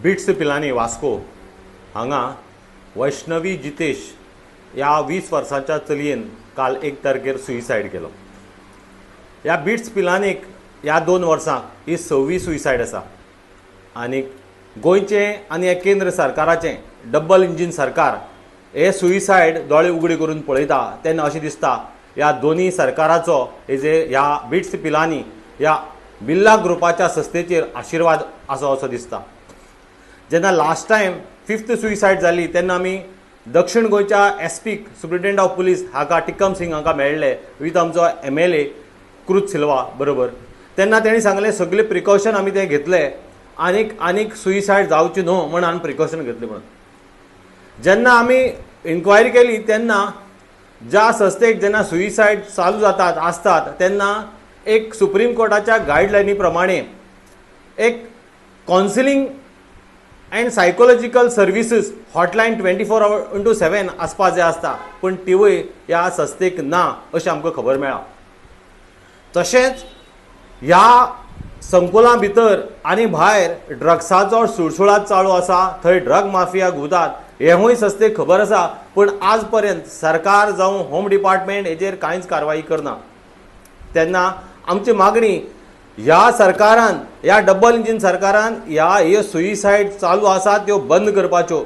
Bits Pilani Vasco हांगा वैष्णवी जितेश ह्या 20 वर्सांच्या चलयेन काल 1 तारखेर सुइसायड केलो। ह्या बिट्स पिलानीक ह्या 2 वर्सांक ही 6वी सुइसायड आसा आनी गोंयचें आनी हे केंद्र सरकाराचें डबल इंजीन सरकार हे सुइसायड दोळे उगडे करून पळयता तेन्ना अशें दिसता ह्या दोनी सरकाराचो ह्या बिट्स पिलानी ह्या बिर्ला ग्रुपाच्या संस्थेचेर आशिर्वाद आसा असो दिसता। जेन्ना लास्ट टायम 5th सुइसायड जाली तेन्ना आमी दक्षिण गोंयच्या एसपीक सुप्रिटेंडंट ऑफ पुलीस हाका टिक्कम सिंग हांकां मेळ्ळे विथ आमचो MLA क्रूज सिल्वा बरोबर। तेन्ना तेणी सांगलें सगळे प्रिकॉशन आमी ते घेतले आनीक सुइसायड जावची न्हू म्हण आमी प्रिकॉशन घेतले म्हणून। जेन्ना आमी इन्क्वायरी केली तेन्ना ज्या संस्थेक जेन्ना सुइसायड चालू जातात आसतात तेन्ना एक सुप्रीम कोर्टाच्या गायडलायनी प्रमाणे एक counselling end psychological services hotline 24/7 आसपा जाय आसता पूण तिवूय ह्या संस्थेक ना अशें आमकां खबर मेळ्ळा। तशेंच ह्या संकुला भितर आनी भायर ड्रग्साचो सुळसुळाट चालू आसा, थंय ड्रग माफिया घुवतात हेंवूय संस्थेक खबर आसा पूण आज पर्यंत सरकार जावं होम डिपार्टमेंट हेजेर कांयच कारवाई करना। तेन्ना आमची मागणी ह्या सरकारान ह्या डबल इंजीन सरकारान ह्यो सुइसायड चालू आसात त्यो बंद करपाच्यो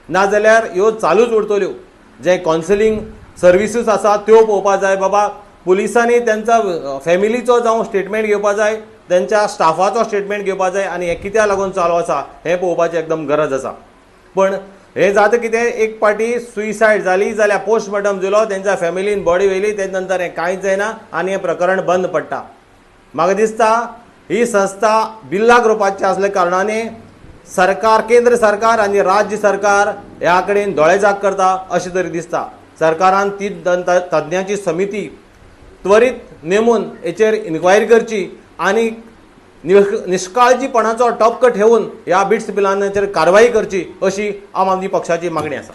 नाजाल्यार ह्यो चालूच उरतल्यो। जे कावन्सिलींग सर्विसीस आसा त्यो पळोवपा जाय बाबा, पुलिसांनी त्यांचा फॅमिलीचो जावं स्टेटमेंट घेवपा जाय, त्यांच्या स्टाफाचो स्टेटमेंट घेवपा जाय आनी हे कित्याक लागून चालू आसा हें पळोवपाची एकदम गरज आसा। पण हे जाता कितें, एक पाटी सुइसायड जाली जाल्यार पोस्टमॉर्टम जालो, त्यांच्या फॅमिलीन बॉडी व्हेली, तेजे नंतर हें कांयच जायना आनी हें प्रकरण बंद पडटा। म्हाका दिसता ही संस्था बिर्ला ग्रुपाची आसल्या कारणाने सरकार, केंद्र सरकार आनी राज्य सरकार ह्या कडेन दोळेजाग करता अशें तरी दिसता। सरकारान ती तज्ञांची समिती त्वरीत नेमून हेचेर इन्क्वायरी करची आनी निश्काळजीपणाचो टपको ठेवून ह्या बिट्स पिलांचेर कारवाई करची अशी आम आदमी पक्षाची मागणी आसा।